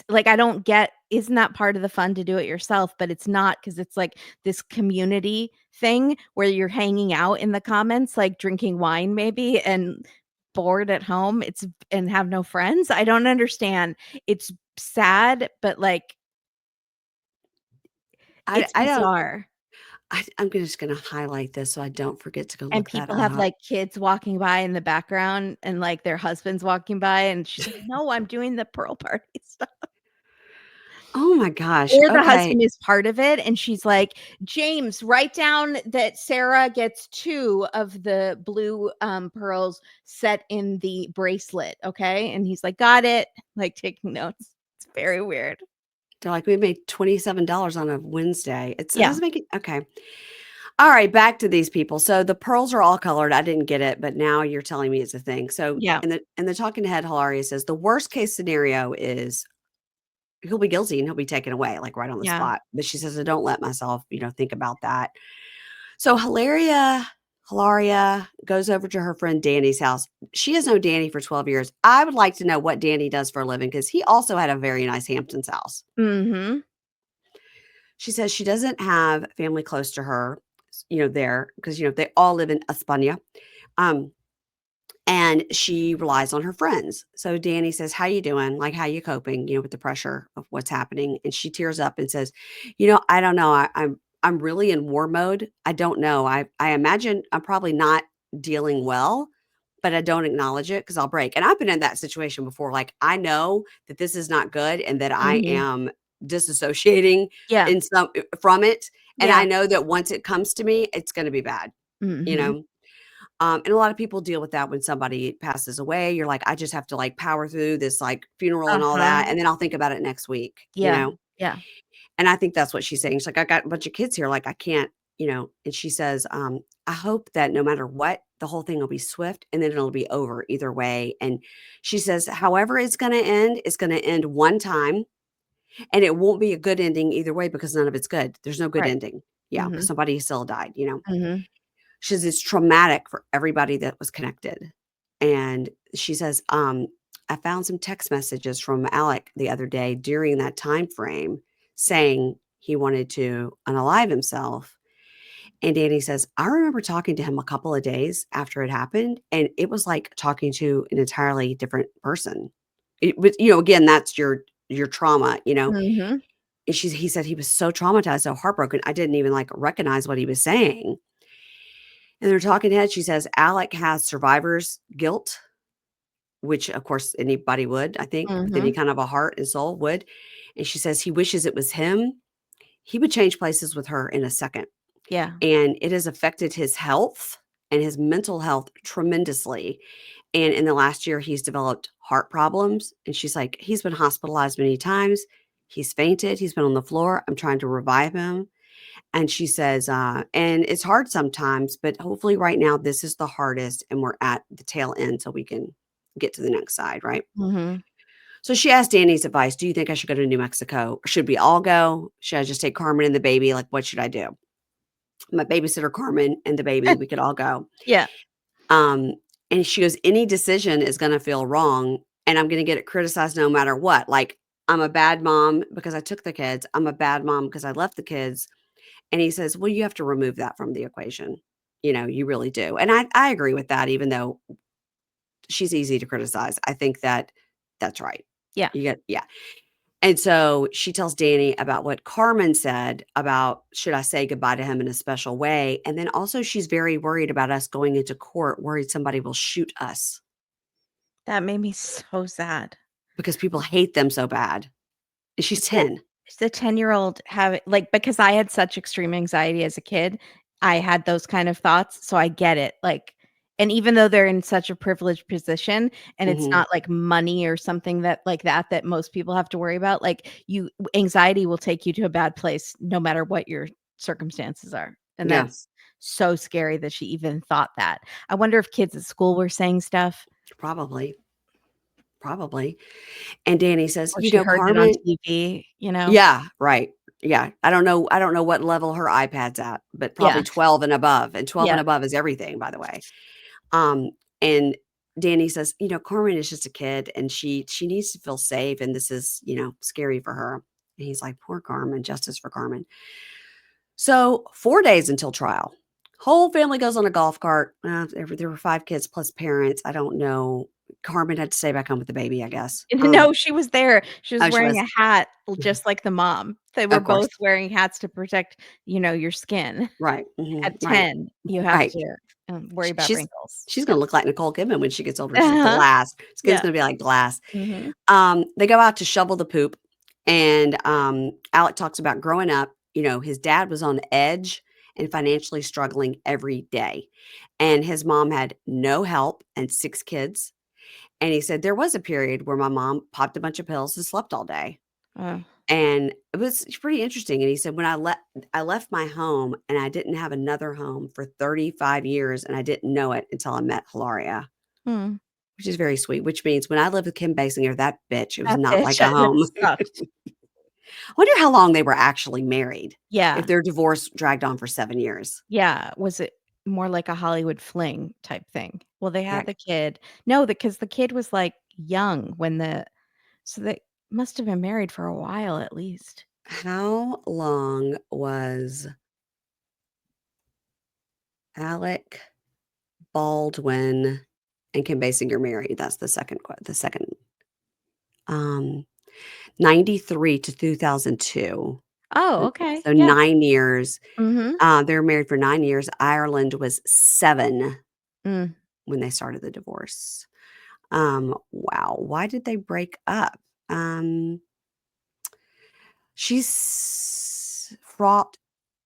like, I don't get, isn't that part of the fun to do it yourself? But it's not, because it's like this community thing where you're hanging out in the comments, like drinking wine maybe, and bored at home. It's and have no friends. I don't understand. It's sad, but, like, I it's I don't bizarre. I'm just gonna highlight this so I don't forget to go And look that people have, up. like, kids walking by in the background and, like, their husbands walking by, and she's like, "No, I'm doing the pearl party stuff." Oh my gosh, Or the okay. husband is part of it, and she's like, "James, write down that Sarah gets 2 of the blue, pearls set in the bracelet, okay?" And he's like, "Got it," like, taking notes. It's very weird. They're like, "We made $27 on a Wednesday." It Yeah, doesn't make it okay. Alright, back to these people. So the pearls are all colored. I didn't get it, but now you're telling me it's a thing. So yeah, in the talking head, Hilaria says, "The worst case scenario is he'll be guilty and he'll be taken away, like, right on the yeah. spot." But she says, "I don't let myself, think about that." So Hilaria goes over to her friend Danny's house. She has known Danny for 12 years. I would like to know what Danny does for a living because he also had a very nice Hamptons house. Mhm. She says she doesn't have family close to her, there because, they all live in España. Um, and she relies on her friends. So Danny says, "How you doing? Like, how you coping, with the pressure of what's happening?" And she tears up and says, I don't know. I'm really in war mode. I don't know. I imagine I'm probably not dealing well, but I don't acknowledge it because I'll break. And I've been in that situation before. Like, I know that this is not good and that I Mhm. am disassociating Yeah, from it. And I yeah. know that once it comes to me, it's going to be bad. You Mhm. know, and a lot of people deal with that when somebody passes away. You're like, "I just have to, like, power through this, like, funeral and all Uh-huh. that, and then I'll think about it next week," you Yeah. know? Yeah. And I think that's what she's saying. She's like, "I got a bunch of kids here, like, I can't," and she says, "I hope that no matter what, the whole thing will be swift and then it'll be over either way." And she says, "However it's gonna end one time, and it won't be a good ending either way because none of it's good. There's no good Right. ending." Yeah, because Mhm. somebody still died. Mhm. She says, "It's traumatic for everybody that was connected." And she says, "I found some text messages from Alec the other day during that time frame saying he wanted to unalive himself." And Danny says, "I remember talking to him a couple of days after it happened, and it was like talking to an entirely different person." Again, that's your trauma. Mhm. And he said he was so traumatized, so heartbroken, I didn't even, like, recognize what he was saying. And they're talking heads. She says, "Alec has survivor's guilt," which, of course, anybody would, I think, with any Mhm. kind of a heart and soul would. And she says he wishes it was him. He would change places with her in a second. Yeah. And it has affected his health and his mental health tremendously. And in the last year, he's developed heart problems. And she's like, "He's been hospitalized many times. He's fainted. He's been on the floor. I'm trying to revive him." And she says, "And it's hard sometimes, but hopefully right now this is the hardest and we're at the tail end so we can get to the next side, right?" Mhm. So she asked Danny's advice. "Do you think I should go to New Mexico? Or should we all go? Should I just take Carmen and the baby? Like, what should I do?" My babysitter, Carmen, and the baby, we could all go. Yeah. Um, and she goes, "Any decision is going to feel wrong and I'm going to get it criticized no matter what. Like, I'm a bad mom because I took the kids. I'm a bad mom because I left the kids." And he says, "Well, you have to remove that from the equation. You really do." And I agree with that, even though she's easy to criticize. I think that that's right. Yeah. Yeah. And so she tells Danny about what Carmen said about, should I say goodbye to him in a special way? And then also she's very worried about us going into court, worried somebody will shoot us That made me so sad. because people hate them so bad. And she's The 10. the 10-year-old have like, because I had such extreme anxiety as a kid, I had those kind of thoughts, so I get it, like, and even though they're in such a privileged position and it's Mhm. not like money or something that most people have to worry about, like, anxiety will take you to a bad place no matter what your circumstances are, and Yeah, that's so scary that she even thought that. I wonder if kids at school were saying stuff probably. Probably. And Danny says, or she heard it on "Carmen." TV, you know? Yeah, right. Yeah. I don't know what level her iPad's at, but probably Yeah, 12 and above, and 12 and yeah. above is everything, by the way. And Danny says, "Carmen is just a kid and she needs to feel safe and this is, scary for her." And he's like, "Poor Carmen, justice for Carmen." So, 4 days until trial. Whole family goes on a golf cart. There were 5 kids plus parents. I don't know. Carmen had to stay back home with the baby, I guess. No, she was there. She was Oh, she wearing was? a hat just like the mom. They were Of both course. wearing hats to protect, your skin. Right. Mhm. At Right. 10, you have Right. to, worry Sh about she's wrinkles. she's gonna look like Nicole Kidman when she gets older. She's Uh-huh. glass. Skin's Yeah. gonna be like glass. Mhm. They go out to shovel the poop, and, Alec talks about growing up, his dad was on edge and financially struggling every day, and his mom had no help and 6 kids, and he said, "There was a period where my mom popped a bunch of pills and slept all day." Oh. And it was pretty interesting, and he said, "When I left my home, and I didn't have another home for 35 years, and I didn't know it until I met Hilaria," Mm. which is very sweet, which means when I lived with Kim Basinger, that bitch, it was That not bitch, like a that home. sucked. I wonder how long they were actually married, if Yeah. their divorce dragged on for 7 years. Yeah. Was it more like a Hollywood fling type thing? Well, they had Heck, the kid. No, because the kid was, like, young when so they must have been married for a while at least. how long was Alec Baldwin and Kim Basinger married? That's the second, um 93 to 2002. Oh, okay. So Yeah. 9 years. Mhm. They were married for 9 years. Ireland was 7 Mm. when they started the divorce. Wow. Why did they break up? Um, she's fraught.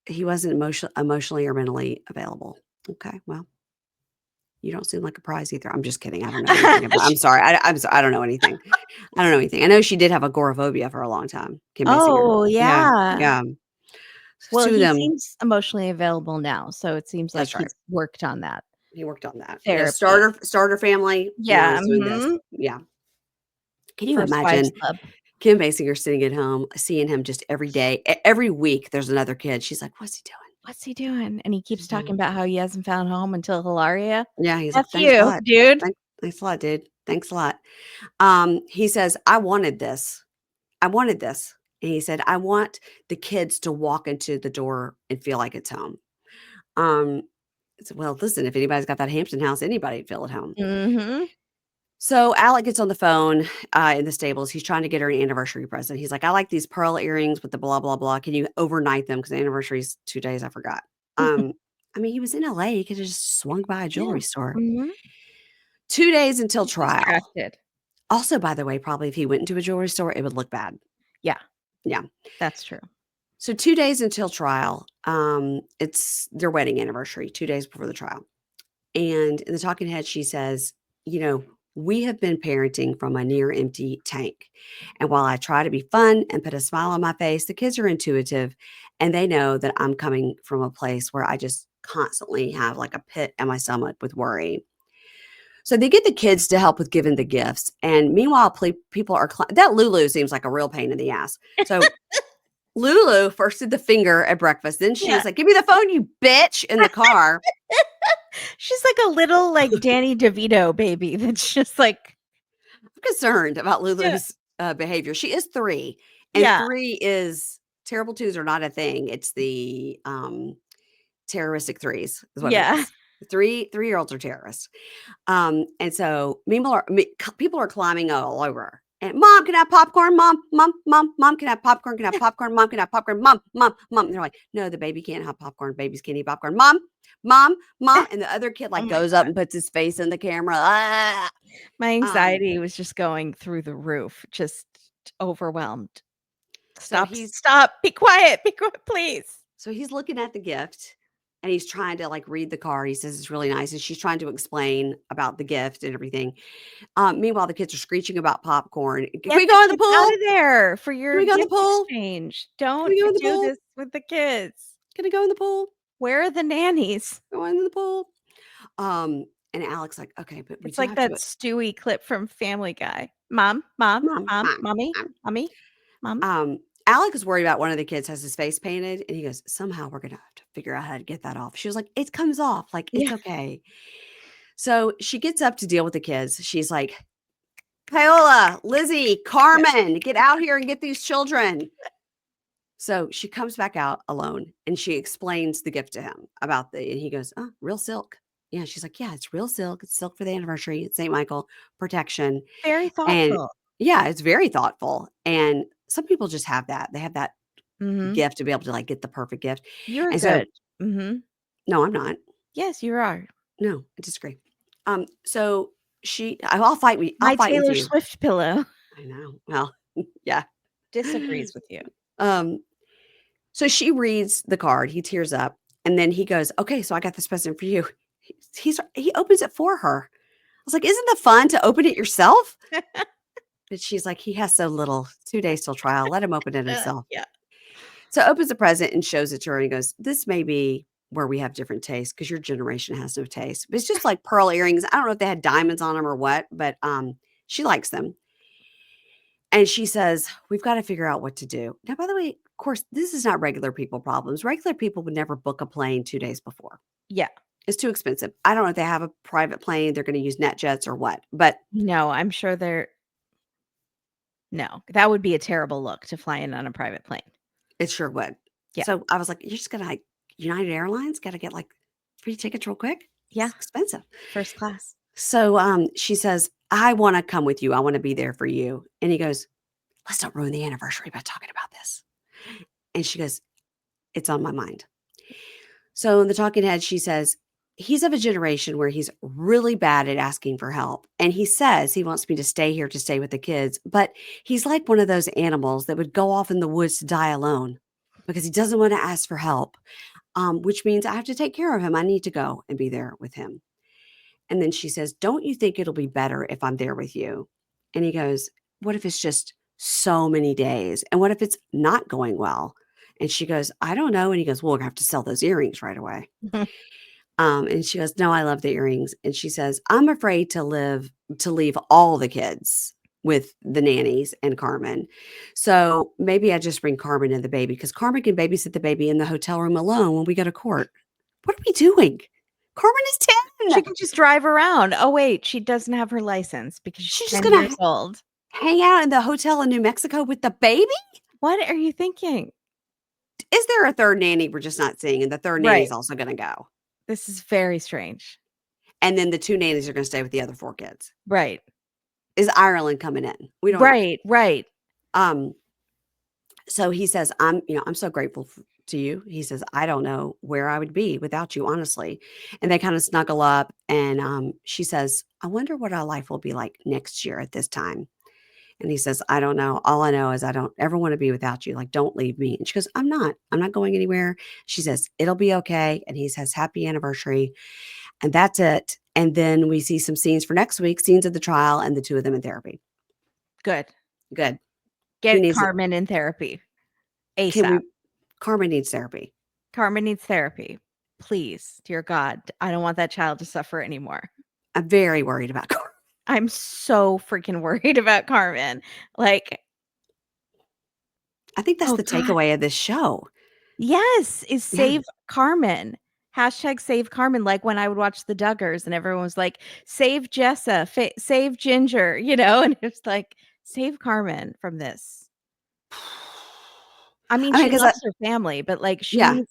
He wasn't emotionally or mentally available. Okay, well, You don't seem like a prize either. I'm just kidding. I don't know anything about I'm sorry. I don't know anything. I don't know anything. I know she did have agoraphobia for a long time, Kim Basinger. Oh, Yeah, yeah. yeah. Well, 2 of he them seems emotionally available now, so it seems like that's right. he's worked on that He worked on that. Yeah, therapy. starter family, now Yeah, he's doing this. mhm. Yeah. Can you First Wives imagine Club. Kim Basinger sitting at home, seeing him just every day, every week there's another kid. She's like, "What's he doing? What's he doing? And he What's keeps he talking doing?" about how he hasn't found home until Hilaria. Yeah, he's F like, "Thanks a you, lot. dude. Thanks a lot, dude. Thanks a lot." He says, "I wanted this. I wanted this." And he said, "I want the kids to walk into the door and feel like it's home." Um, I said, "Well, listen, if anybody's got that Hampton house, anybody'd feel at home." Mhm. So Alec gets on the phone in the stables. He's trying to get her an anniversary present. He's like, "I like these pearl earrings with the blah blah blah. Can you overnight them? Because the anniversary's 2 days. I forgot." Um, I mean, he was in LA. He could have just swung by a Yeah. jewelry store. Mhm. 2 days until He's trial. distracted. Also, by the way, probably if he went into a jewelry store, it would look bad. Yeah, Yeah. that's true. So 2 days until trial. It's their wedding anniversary. 2 days before the trial. And in the talking head, she says, "You know, we have been parenting from a near empty tank. And while I try to be fun and put a smile on my face, the kids are intuitive and they know that I'm coming from a place where I just constantly have like a pit in my stomach with worry." So they get the kids to help with giving the gifts. And meanwhile, people are, that Lulu seems like a real pain in the ass. So Lulu first did the finger at breakfast. Then Yeah. she's like, "Give me the phone, you bitch," in the car. She's like a little, like, Danny DeVito baby that's just like I'm concerned about yeah. Lulu's behavior. She is 3, and Yeah. 3 is terrible twos are not a thing. It's the terroristic threes, is what it Yeah. is. 3-year-olds are terrorists. And so people are climbing all over her. And mom, can I have popcorn? Mom, can I have popcorn? Can I have popcorn? Mom, can I have popcorn? Mom. And they're like, "No, the baby can't have popcorn. Babies can't eat popcorn. Mom. And the other kid Oh like my goes up and puts his face in the camera. Ah! My Um, anxiety was just going through the roof, just overwhelmed. so Stop, be quiet, please. he's looking at the gift and he's trying to like read the card. He says it's really nice. And she's trying to explain about the gift and everything. Meanwhile, the kids are screeching about popcorn. Can Get we the go in the kids out pool? of there for Can your we go in the gift pool? exchange. Can Don't we go in the do pool? this with the kids. Can I go in the pool? Where are the nannies? Go in the pool. Um, and Alex like, "Okay, but we It's do like have to that Stewie clip from Family Guy. Mom, mom, mommy, mom." mommy, mom. Um, Alec is worried about one of the kids has his face painted, and he goes, "Somehow we're gonna have to figure out how to get that off." She was like, "It comes off, like, it's Yeah. okay." So she gets up to deal with the kids. She's like, "Paola, Lizzie, Carmen, get out here and get these children." So she comes back out alone and she explains the gift to him about and he goes, "Oh, real silk." Yeah. She's like, "Yeah, it's real silk. It's silk for the anniversary. It's St. Michael protection." Very And thoughtful. yeah, it's very thoughtful. And some people just have that. They have that Mhm. gift to be able to like get the perfect gift. You're And so, good. Mhm. no, I'm not. Yes, you are. No, I disagree. So I'll fight My with Taylor you. Swift pillow I know. Well, yeah. disagrees with you. Um, So she reads the card, he tears up, and then he goes, "Okay, so I got this present for you." He opens it for her. I was like, "Isn't it fun to open it yourself?" But she's like, "He has so little, 2 days till trial. Let him open it himself." Yeah. So opens the present and shows it to her and he goes, "This may be where we have different tastes because your generation has no taste." But it's just like pearl earrings. I don't know if they had diamonds on them or what, but she likes them. And she says, "We've got to figure out what to do." Now, by the way, of course, this is not regular people problems. Regular people would never book a plane 2 days before. Yeah. It's too expensive. I don't know if they have a private plane, they're gonna use NetJets or what, but No, I'm sure they're no, that would be a terrible look to fly in on a private plane. it sure would. Yeah. So, I was like, "You're just gonna, like United Airlines, gotta get, like, free tickets real quick? Yeah. It's expensive." First class. So, she says, "I wanna come with you. I wanna be there for you." And he goes, "Let's not ruin the anniversary by talking about this." And she goes, "It's on my mind." So in the talking head, she says, "He's of a generation where he's really bad at asking for help. And he says he wants me to stay here to stay with the kids, but he's like one of those animals that would go off in the woods to die alone because he doesn't want to ask for help, which means I have to take care of him. I need to go and be there with him." And then she says, "Don't you think it'll be better if I'm there with you?" And he goes, "What if it's just so many days? And what if it's not going well?" And she goes, "I don't know." And he goes, "Well, we'll have to sell those earrings right away." And she goes, "No, I love the earrings." And she says, "I'm afraid to leave all the kids with the nannies and Carmen. So maybe I just bring Carmen and the baby because Carmen can babysit the baby in the hotel room alone when we go to court." What are we doing? Carmen is She 10. can just drive around. Oh, wait, she doesn't have her license because she's She's just 10 gonna years old. hang out in the hotel in New Mexico with the baby? What are you thinking? Is there a third nanny we're just not seeing? And the third Right. nanny's also gonna go. This is very strange. And then the 2 nannies are gonna stay with the other 4 kids. Right. Is Ireland coming in? We don't know. Right, right. Um, so he says, I'm so grateful to you." He says, "I don't know where I would be without you, honestly." And they kind of snuggle up. And she says, "I wonder what our life will be like next year at this time." And he says, "I don't know. All I know is I don't ever want to be without you. Like, don't leave me." And she goes, I'm not going anywhere." She says, "It'll be okay." And he says, "Happy anniversary." And that's it. And then we see some scenes for next week, scenes of the trial and the 2 of them in therapy. Good. Good. He Get needs it. Carmen in therapy Can ASAP. we Carmen needs therapy. Carmen needs therapy. Please, dear God, I don't want that child to suffer anymore. I'm very worried about Carmen. I'm so freaking worried about Carmen. Like, I think that's oh the God. takeaway of this show. Yes, is Yeah. save Carmen. Hashtag save Carmen. Like when I would watch the Duggars and everyone was like, save Jessa, save Ginger, and it's like, save Carmen from this. I mean, I mean, she 'cause loves her family, but, like, yeah.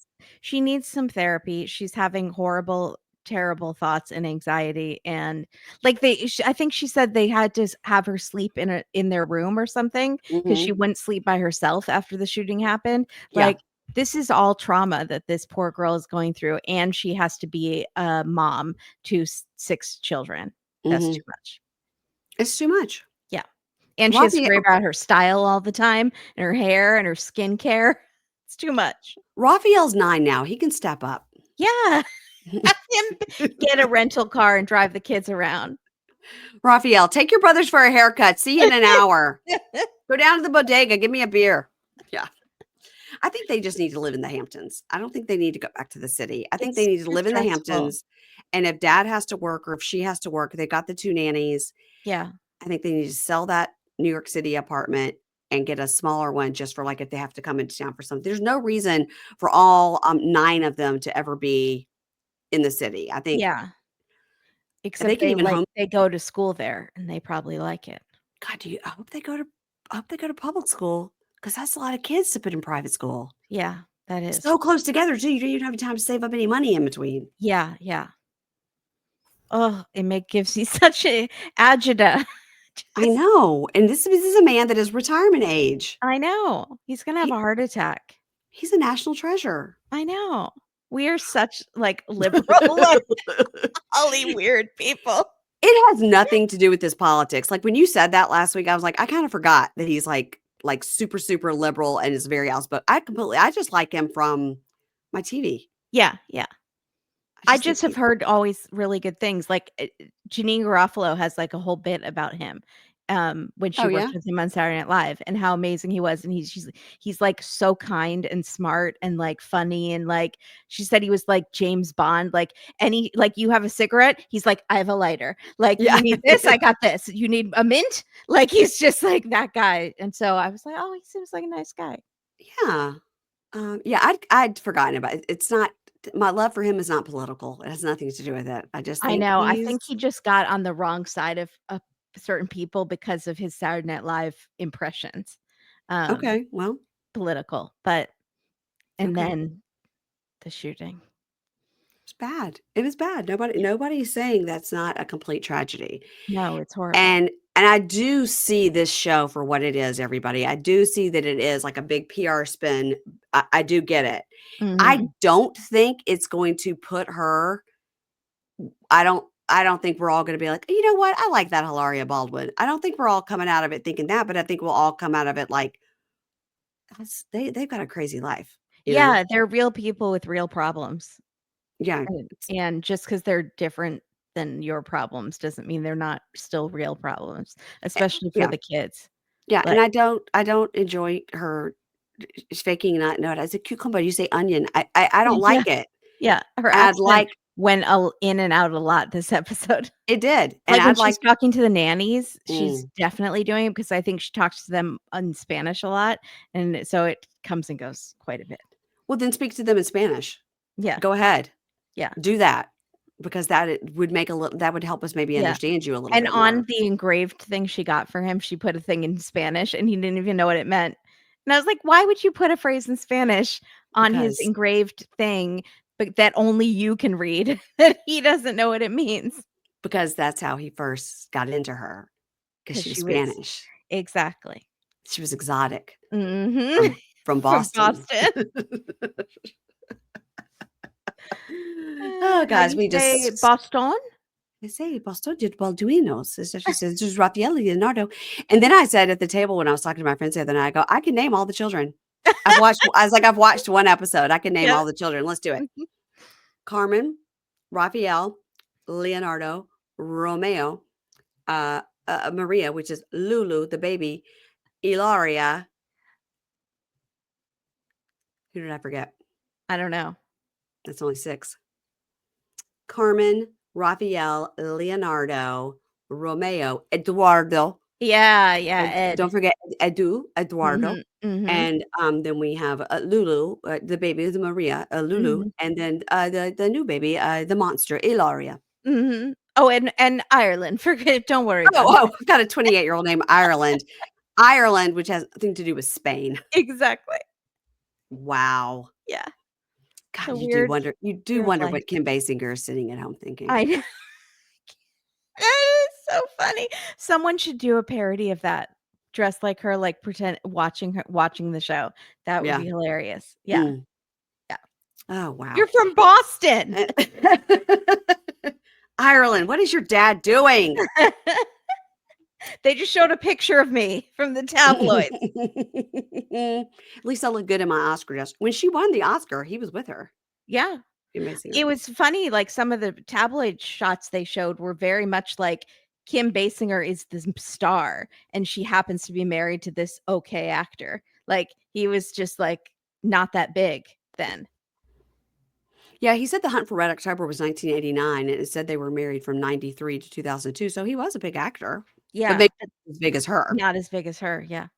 she needs some therapy. She's having horrible, terrible thoughts and anxiety, and, like, I think she said they had to have her sleep in their room or something because she Mhm. wouldn't sleep by herself after the shooting happened. Yeah. Like, this is all trauma that this poor girl is going through, and she has to be a mom to 6 children. That's too Mhm. much. It's too much. Yeah. And she has to Rafi worry about her style all the time and her hair and her skincare. It's too much. Raphael's 9 now. He can step up. Yeah. Have him get a rental car and drive the kids around. Raphael, take your brothers for a haircut. See you in an hour. Go down to the bodega. Give me a beer. Yeah. I think they just need to live in the Hamptons. I don't think they need to go back to the city. I think they It's need to too live in the stressful. Hamptons. And if dad has to work or if she has to work, they got the 2 nannies. Yeah. I think they need to sell that New York City apartment and get a smaller one just for like if they have to come into town for something. There's no reason for all 9 of them to ever be in the city. I think Yeah. they Except can even home. they go to school there and they probably like it. God, I hope they go to public school because that's a lot of kids to put in private school. Yeah, that is. So close together too. You don't even have time to save up any money in between. Yeah, yeah. Oh, gives you such a agita. I Just know. And this is a man that is retirement age. I know. He's gonna have a He heart attack. he's a national treasure. I know. We are such, like, liberal, like, all weird people. It has nothing to do with this politics. Like when you said that last week, I was like, I kind of forgot that he's like super, super liberal and is very outspoken. I just like him from my TV. Yeah, yeah. I I just think just have heard always really good things, like, Janine Garofalo has, like, a whole bit about him, when she oh worked yeah? with him on Saturday Night Live and how amazing he was, and he's, like, so kind and smart and, like, funny and, like, she said he was like James Bond, like, "You have a cigarette?" He's like, "I have a lighter." Like, Yeah. "You need this? I got this. You need a mint?" Like, he's just like that guy, and so I was like, "Oh, he seems like a nice guy." Yeah. Yeah, I'd forgotten about it. It's not my love for him is not political. It has nothing to do with it. I just I think know, I he's think he just got on the wrong side of certain people because of his Saturday Night Live impressions, um, okay. Well, political, but and okay. then the shooting. It's bad. It is bad. Nobody's saying that's not a complete tragedy. No, it's horrible. And I do see this show for what it is, everybody. I do see that it is like a big PR spin. I do get it. I Mhm. don't think it's going to put her I don't think we're all gonna be like, "You know what? I like that Hilaria Baldwin." I don't think we're all coming out of it thinking that, but I think we'll all come out of it like, they've got a crazy life, you know? Yeah, they're real people with real problems, Yeah. and It's and just because 'cause they're different than your problems doesn't mean they're not still real problems, especially for Yeah. the kids. Yeah, and Like, I don't enjoy her faking not know it. I said, "Cucumber," you say onion. I don't yeah, like it. yeah, her I'd accent like went in and out a lot this episode. it did, and Like, when I'd like she's talking to the nannies, she's mm. definitely doing it because I think she talks to them in Spanish a lot, and so it comes and goes quite a bit. Well, then speak to them in Spanish. Yeah, Go ahead. yeah, Do that because it would make a little that would help us maybe yeah. understand you a little And bit on more the engraved thing she got for him, she put a thing in Spanish, and he didn't even know what it meant. And I was like, "Why would you put a phrase in Spanish on his because engraved thing, but that only you can read, that he doesn't know what it means?" that's how he first got into her because 'Cause she was she was Spanish. exactly. She was exotic Mhm. from From Boston. Boston. Oh, How do guys, you we say just Boston? I say Boston did Balduinos. So she says, "This is Raphael, Leonardo." And then I said at the table when I was talking to my friends the other night, I go, "I can name all the children. I've watched one episode. I can name Yeah. all the children. Let's do it. Mhm. Carmen, Raphael, Leonardo, Romeo, Maria, which is Lulu, the baby, Hilaria. Who did I forget? I don't know. That's only 6. Carmen, Raphael, Leonardo, Romeo, Eduardo. Yeah, yeah, And Ed. don't forget Eduardo, Mhm, mhm, and, then we have, Lulu, the baby is Maria, Lulu, mhm, and then, the new baby, the monster, Ilaria. mhm. Oh, and Ireland, forget don't worry Oh, about that. I've got a 28-year-old named Ireland. Ireland, which has nothing to do with Spain. Exactly. Wow. Yeah, God, the weird you do weird wonder life. what Kim Basinger is sitting at home thinking. I know. It is so funny. Someone should do a parody of that, dressed like her, like, pretend watching the show. That would Yeah. be hilarious. Yeah, Mm. yeah. Oh, wow. You're from Boston. Ireland, what is your dad doing? They just showed a picture of me from the tabloids. At least I look good in my Oscar dress. When she won the Oscar, he was with her. Yeah. Amazing her. It was funny, like, some of the tabloid shots they showed were very much like Kim Basinger is the star, and she happens to be married to this okay actor. Like, he was just, like, not that big then. Yeah, he said The Hunt for Red October was 1989, and it said they were married from 93 to 2002, so he was a big actor, but Yeah, maybe not as big as her. not as big as her, yeah.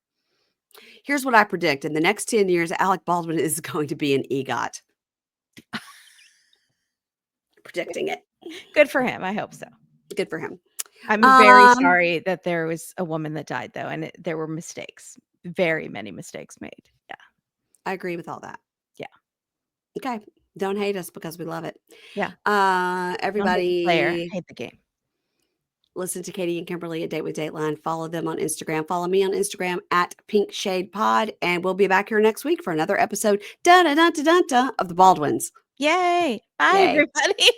Here's what I predict. In the next 10 years, Alec Baldwin is going to be an EGOT. Predicting it. Good for him, I hope so. Good for him. I'm very Um, sorry that there was a woman that died, though, and there were mistakes, very many mistakes made. Yeah, I agree with all that. yeah, Okay. Don't hate us because we love it. yeah. Don't hate the player, Everybody hate the game. listen to Katie and Kimberly at Date with Dateline. Follow them on Instagram. Follow me on Instagram at Pink Shade Pod. And we'll be back here next week for another episode of the Baldwins. Yay! Bye, Yay. everybody.